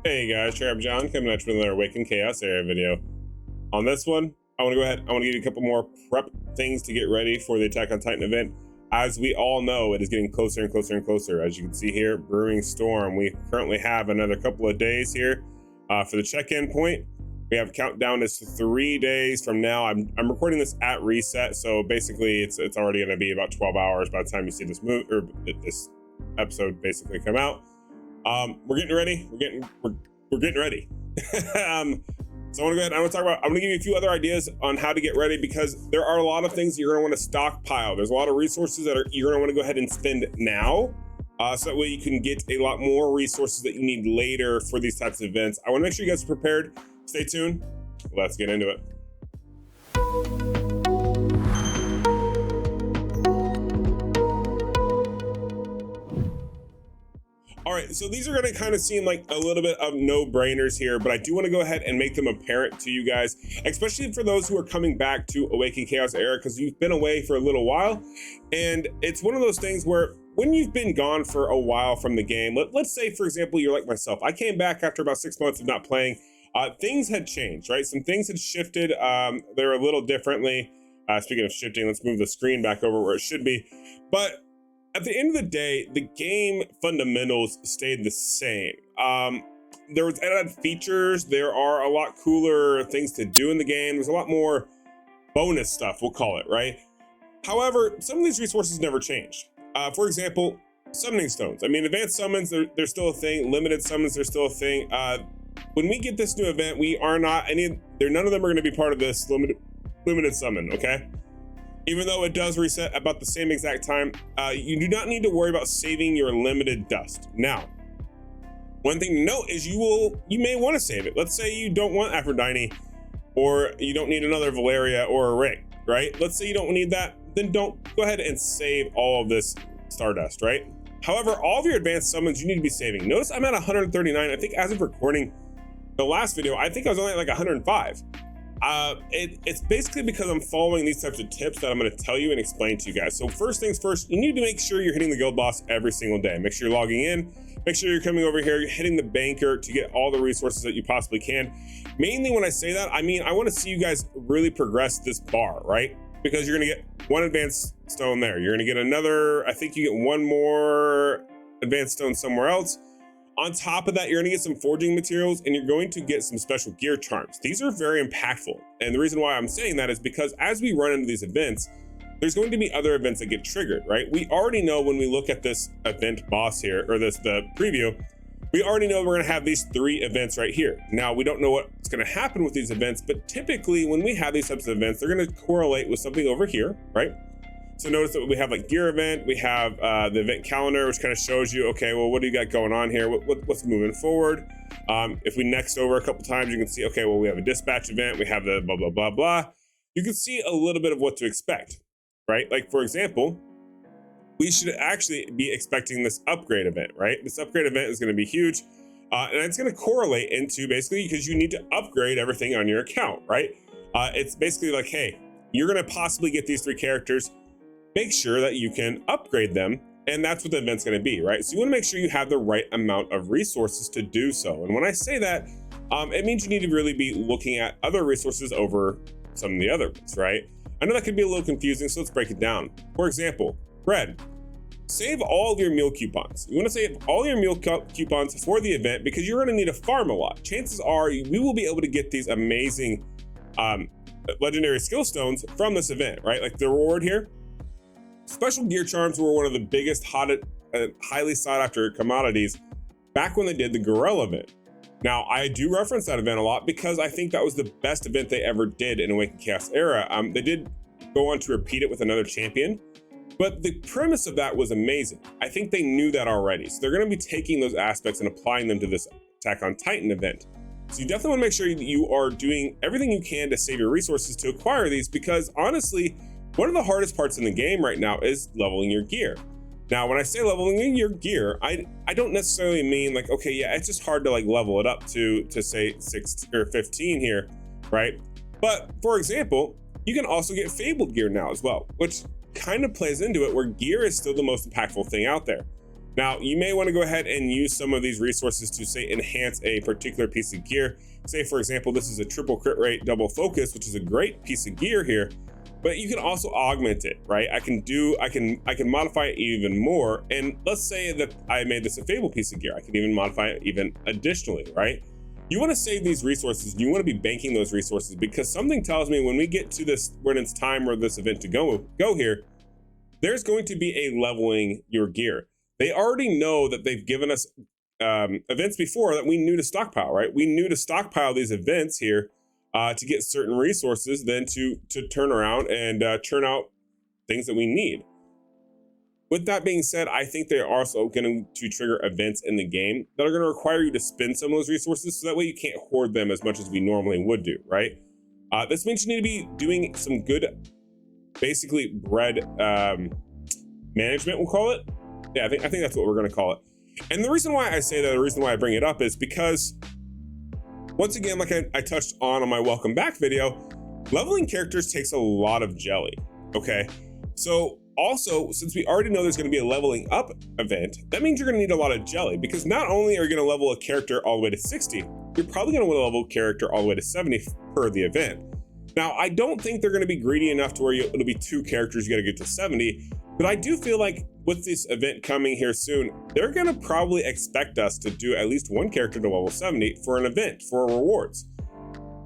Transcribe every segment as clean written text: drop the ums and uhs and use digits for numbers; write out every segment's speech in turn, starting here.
Hey guys, Trap John coming at you with another Awaken Chaos area video. On this one, I want to give you a couple more prep things to get ready for the Attack on Titan event. As we all know, it is getting closer and closer and closer. As you can see here, brewing storm. We currently have another couple of days here for the check-in point. We have countdown is 3 days from now. I'm recording this at reset, so basically it's already going to be about 12 hours by the time you see this this episode basically come out. We're getting ready. We're getting ready. So I want to go ahead. I'm going to give you a few other ideas on how to get ready, because there are a lot of things you're going to want to stockpile. There's a lot of resources that you're going to want to go ahead and spend now, so that way you can get a lot more resources that you need later for these types of events. I want to make sure you guys are prepared. Stay tuned. Let's get into it. All right, so these are going to kind of seem like a little bit of no-brainers here, but I do want to go ahead and make them apparent to you guys, especially for those who are coming back to Awaken Chaos Era, because you've been away for a little while. And it's one of those things where when you've been gone for a while from the game, let's say, for example, you're like myself. I came back after about 6 months of not playing. Things had changed, right? Some things had shifted. They were a little differently. Speaking of shifting, let's move the screen back over where it should be. But at the end of the day, the game fundamentals stayed the same. There was added features. There are a lot cooler things to do in the game. There's a lot more bonus stuff, we'll call it, right? However, some of these resources never changed. For example, summoning stones. I mean, advanced summons, they're still a thing. Limited summons, they're still a thing. When we get this new event, none of them are going to be part of this limited summon, okay? Even though it does reset about the same exact time, you do not need to worry about saving your limited dust. Now, one thing to note is you may want to save it. Let's say you don't want Aphrodite, or you don't need another Valeria or a ring, right? Let's say you don't need that, then don't go ahead and save all of this Stardust, right? However, all of your advanced summons you need to be saving. Notice I'm at 139. I think as of recording the last video, I think I was only at like 105. It's basically because I'm following these types of tips that I'm going to tell you and explain to you guys. So first things first, you need to make sure you're hitting the guild boss every single day. Make sure you're logging in. Make sure you're coming over here, you're hitting the banker to get all the resources that you possibly can. Mainly when I say that, I mean, I want to see you guys really progress this bar, right? Because you're going to get one advanced stone there. You're going to get another, I think you get one more advanced stone somewhere else. On top of that, you're going to get some forging materials, and you're going to get some special gear charms. These are very impactful. And the reason why I'm saying that is because as we run into these events, there's going to be other events that get triggered, right? We already know when we look at this event boss here, or the preview, we already know we're going to have these 3 events right here. Now, we don't know what's going to happen with these events, but typically when we have these types of events, they're going to correlate with something over here, right? So notice that we have like gear event, we have the event calendar, which kind of shows you, okay, well, what do you got going on here? What's moving forward? If we next over a couple times, you can see, okay, well, we have a dispatch event, we have the blah, blah, blah, blah. You can see a little bit of what to expect, right? Like, for example, we should actually be expecting this upgrade event, right? This upgrade event is going to be huge. And it's going to correlate into basically because you need to upgrade everything on your account, right? It's basically like, hey, you're going to possibly get these 3 characters. Make sure that you can upgrade them, and that's what the event's going to be, right? So you want to make sure you have the right amount of resources to do so. And when I say that, it means you need to really be looking at other resources over some of the other ones, right? I know that can be a little confusing, so let's break it down. For example, bread. Save all of your meal coupons. You want to save all your meal coupons for the event because you're going to need to farm a lot. Chances are we will be able to get these amazing legendary skill stones from this event, right? Like the reward here. Special gear charms were one of the biggest, highly sought after commodities back when they did the Gorilla event. Now, I do reference that event a lot because I think that was the best event they ever did in Awaken Chaos Era. They did go on to repeat it with another champion, but the premise of that was amazing. I think they knew that already. So they're going to be taking those aspects and applying them to this Attack on Titan event. So you definitely want to make sure that you are doing everything you can to save your resources to acquire these, because honestly, one of the hardest parts in the game right now is leveling your gear. Now, when I say leveling your gear, I don't necessarily mean like, okay, yeah, it's just hard to like level it up to say 6 or 15 here, right? But for example, you can also get fabled gear now as well, which kind of plays into it, where gear is still the most impactful thing out there. Now, you may want to go ahead and use some of these resources to say enhance a particular piece of gear. Say, for example, this is a triple crit rate, double focus, which is a great piece of gear here, but you can also augment it, right? I can modify it even more. And let's say that I made this a Fable piece of gear. I can even modify it even additionally, right? You want to save these resources. You want to be banking those resources, because something tells me when we get to this, when it's time for this event to go here, there's going to be a leveling your gear. They already know that they've given us events before that we knew to stockpile, right? We knew to stockpile these events here to get certain resources, then to turn around and churn out things that we need. With that being said, I think they're also going to trigger events in the game that are going to require you to spend some of those resources, so that way you can't hoard them as much as we normally would do, right? This means you need to be doing some good, basically bread management, we'll call it. Yeah, I think that's what we're going to call it. And the reason why I say that, the reason why I bring it up is because, once again, like I touched on my welcome back video, leveling characters takes a lot of jelly, okay? So also, since we already know there's going to be a leveling up event, that means you're going to need a lot of jelly, because not only are you going to level a character all the way to 60, you're probably going to level a character all the way to 70 per the event. Now, I don't think they're going to be greedy enough to where it'll be 2 characters you got to get to 70, but I do feel like with this event coming here soon, they're going to probably expect us to do at least 1 character to level 70 for an event, for rewards.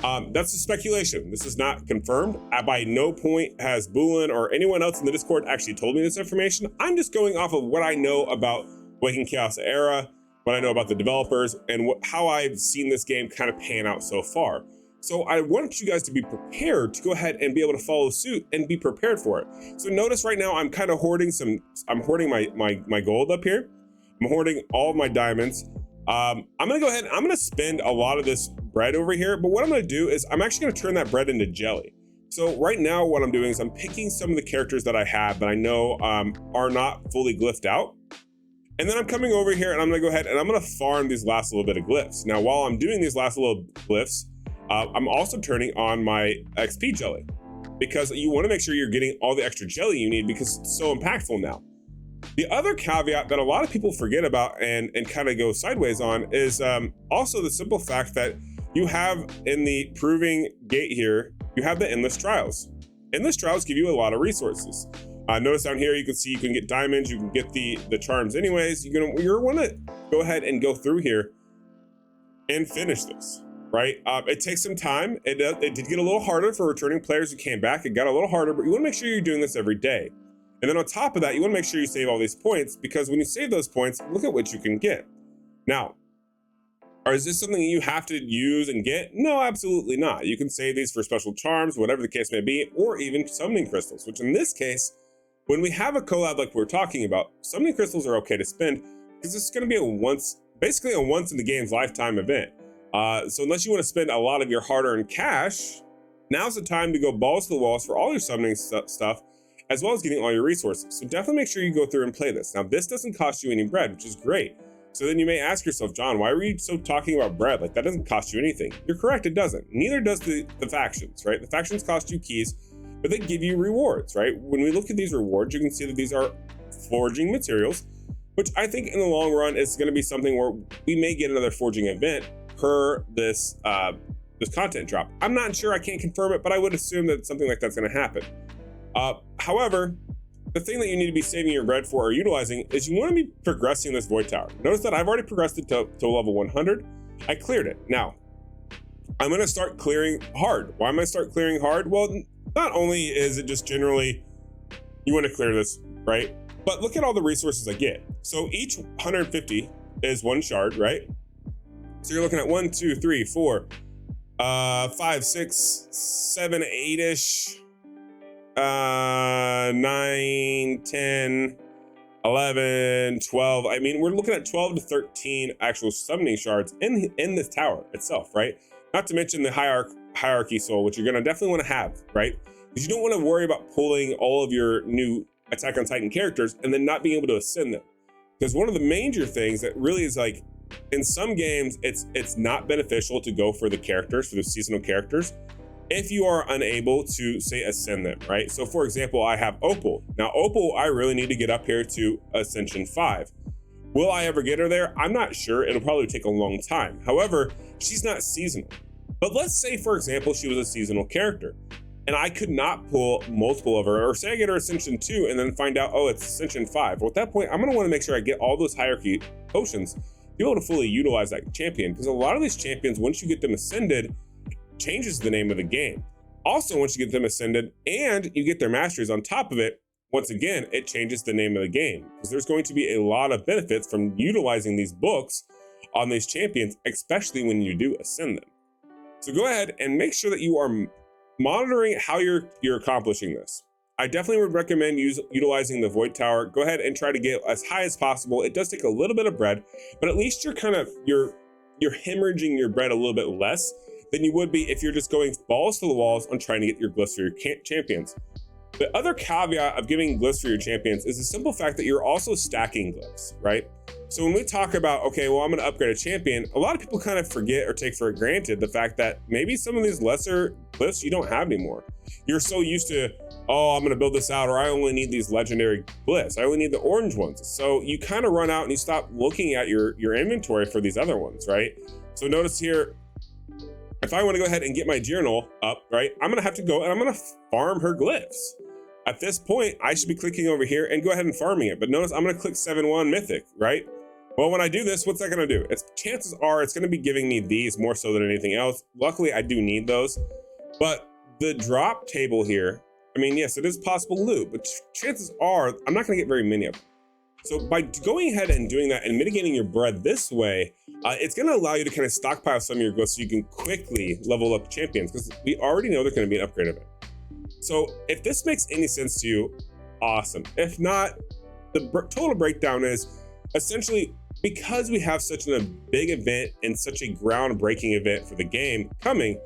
That's a speculation. This is not confirmed. By no point has Boolin or anyone else in the Discord actually told me this information. I'm just going off of what I know about Awaken Chaos Era, what I know about the developers, and how I've seen this game kind of pan out so far. So I want you guys to be prepared to go ahead and be able to follow suit and be prepared for it. So notice right now I'm kind of hoarding my gold up here. I'm hoarding all of my diamonds. I'm gonna go ahead and I'm gonna spend a lot of this bread over here, but what I'm gonna do is I'm actually gonna turn that bread into jelly. So right now what I'm doing is I'm picking some of the characters that I have that I know are not fully glyphed out. And then I'm coming over here and I'm gonna go ahead and I'm gonna farm these last little bit of glyphs. Now, while I'm doing these last little glyphs, I'm also turning on my XP jelly, because you want to make sure you're getting all the extra jelly you need, because it's so impactful now. The other caveat that a lot of people forget about and kind of go sideways on is also the simple fact that you have in the proving gate here, you have the endless trials. Endless trials give you a lot of resources. Notice down here, you can see you can get diamonds, you can get the charms anyways. You're gonna want to go ahead and go through here and finish this. Right? It takes some time. It did get a little harder for returning players who came back. It got a little harder, but you want to make sure you're doing this every day. And then on top of that, you want to make sure you save all these points, because when you save those points, look at what you can get. Now, is this something you have to use and get? No, absolutely not. You can save these for special charms, whatever the case may be, or even summoning crystals, which in this case, when we have a collab like we're talking about, summoning crystals are okay to spend, because this is going to be basically a once in the game's lifetime event. So unless you want to spend a lot of your hard-earned cash, now's the time to go balls to the walls for all your summoning stuff, as well as getting all your resources. So definitely make sure you go through and play this. Now, this doesn't cost you any bread, which is great. So then you may ask yourself, John, why were you so talking about bread? Like, that doesn't cost you anything. You're correct, it doesn't. Neither does the factions, right? The factions cost you keys, but they give you rewards, right? When we look at these rewards, you can see that these are forging materials, which I think in the long run is going to be something where we may get another forging event per this content drop. I'm not sure, I can't confirm it, but I would assume that something like that's going to happen. However, the thing that you need to be saving your bread for or utilizing is you want to be progressing this void tower. Notice that I've already progressed it to level 100. I cleared it. Now, I'm going to start clearing hard. Why am I going to start clearing hard? Well, not only is it just generally you want to clear this, right? But look at all the resources I get. So each 150 is 1 shard, right? So you're looking at 1, 2, 3, 4, 5, 6, 7, 8-ish, 9, 10, 11, 12. I mean, we're looking at 12 to 13 actual summoning shards in this tower itself, right? Not to mention the hierarchy soul, which you're gonna definitely want to have, right? Because you don't want to worry about pulling all of your new Attack on Titan characters and then not being able to ascend them. Because one of the major things that really is like, in some games, it's not beneficial to go for the characters, for the seasonal characters, if you are unable to, say, ascend them, right? So for example, I have Opal. Now Opal, I really need to get up here to Ascension 5. Will I ever get her there? I'm not sure. It'll probably take a long time. However, she's not seasonal. But let's say, for example, she was a seasonal character and I could not pull multiple of her, or say I get her Ascension 2 and then find out, oh, it's Ascension 5. Well, at that point, I'm gonna wanna make sure I get all those hierarchy potions to be able to fully utilize that champion, because a lot of these champions, once you get them ascended, changes the name of the game. Also, once you get them ascended and you get their masteries on top of it, once again, it changes the name of the game, because there's going to be a lot of benefits from utilizing these books on these champions, especially when you do ascend them. So go ahead and make sure that you are monitoring how you're accomplishing this. I definitely would recommend utilizing the Void Tower. Go ahead and try to get as high as possible. It does take a little bit of bread, but at least you're hemorrhaging your bread a little bit less than you would be if you're just going balls to the walls on trying to get your glyphs for your champions. The other caveat of giving glyphs for your champions is the simple fact that you're also stacking glyphs, right? So when we talk about, okay, well, I'm going to upgrade a champion, a lot of people kind of forget or take for granted the fact that maybe some of these lesser glyphs you don't have anymore. You're so used to, oh, I'm going to build this out, or I only need these legendary glyphs. I only need the orange ones. So you kind of run out and you stop looking at your inventory for these other ones, right? So notice here, if I want to go ahead and get my journal up, right, I'm going to have to go and I'm going to farm her glyphs. At this point, I should be clicking over here and go ahead and farming it. But notice I'm going to click 7-1 Mythic, right? Well, when I do this, what's that going to do? Chances are it's going to be giving me these more so than anything else. Luckily, I do need those. But the drop table here, I mean, yes, it is possible loot, but chances are I'm not going to get very many of them. So by going ahead and doing that and mitigating your bread this way, it's going to allow you to kind of stockpile some of your glyphs so you can quickly level up champions, because we already know there's going to be an upgrade of it. So if this makes any sense to you, awesome. If not, the total breakdown is essentially, because we have such a big event and such a groundbreaking event for the game coming,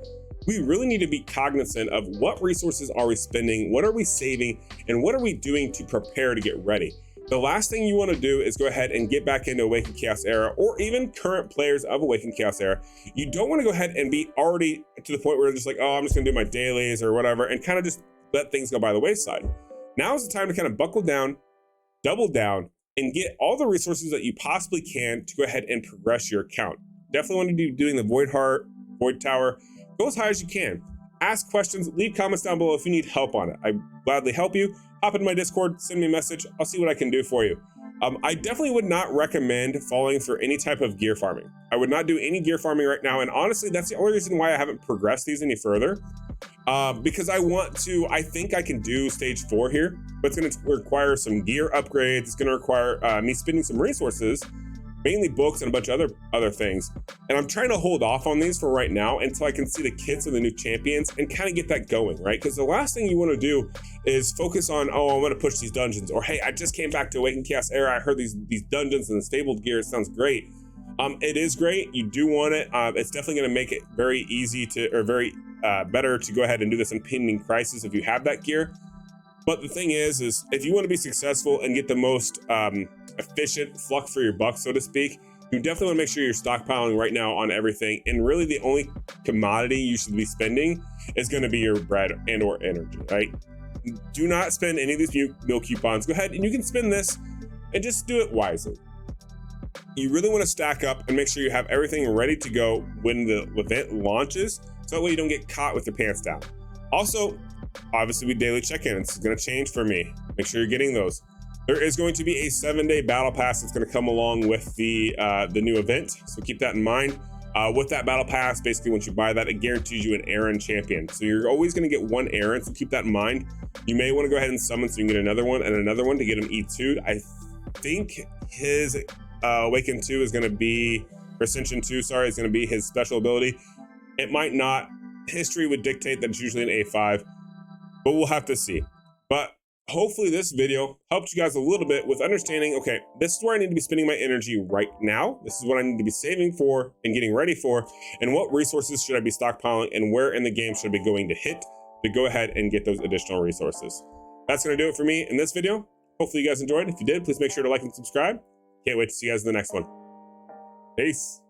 we really need to be cognizant of what resources are we spending, what are we saving, and what are we doing to prepare to get ready. The last thing you want to do is go ahead and get back into Awaken Chaos Era, or even current players of Awaken Chaos Era. You don't want to go ahead and be already to the point where you're just like, oh, I'm just going to do my dailies or whatever, and kind of just let things go by the wayside. Now is the time to kind of buckle down, double down, and get all the resources that you possibly can to go ahead and progress your account. Definitely want to be doing the Void Tower. Go as high as you can. Ask questions, leave comments down below if you need help on it. I gladly help you. Hop into my Discord, send me a message. I'll see what I can do for you. I definitely would not recommend falling for any type of gear farming. I would not do any gear farming right now. And honestly, that's the only reason why I haven't progressed these any further. Because I think I can do stage 4 here, but it's going to require some gear upgrades. It's going to require me spending some resources, mainly books and a bunch of other things. And I'm trying to hold off on these for right now until I can see the kits and the new champions and kind of get that going, right? Because the last thing you want to do is focus on, oh, I want to push these dungeons, or hey, I just came back to Awaken Chaos Era. I heard these dungeons and the stabled gear sounds great. It is great. You do want it. It's definitely going to make it very easy to, or very better to go ahead and do this impending crisis if you have that gear. But the thing is if you want to be successful and get the most efficient fluck for your buck, so to speak, you definitely want to make sure you're stockpiling right now on everything. And really the only commodity you should be spending is going to be your bread and or energy, right? Do not spend any of these meal coupons. Go ahead and you can spend this and just do it wisely. You really want to stack up and make sure you have everything ready to go when the event launches, so that way you don't get caught with your pants down. Also, obviously with daily check-ins, it's going to change for me. Make sure you're getting those. There is going to be a 7-day battle pass that's going to come along with the new event, so keep that in mind. With that battle pass, basically once you buy that, it guarantees you an Aaron champion. So you're always going to get one Aaron, so keep that in mind. You may want to go ahead and summon so you can get another one and another one to get him E2'd. I think his Awaken 2 is going to be, or Ascension 2, sorry, is going to be his special ability. It might not. History would dictate that it's usually an A5, but we'll have to see. But hopefully this video helped you guys a little bit with understanding, okay, this is where I need to be spending my energy right now. This is what I need to be saving for and getting ready for, and what resources should I be stockpiling, and where in the game should I be going to hit to go ahead and get those additional resources. That's going to do it for me in this video. Hopefully you guys enjoyed. If you did, please make sure to like and subscribe. Can't wait to see you guys in the next one. Peace.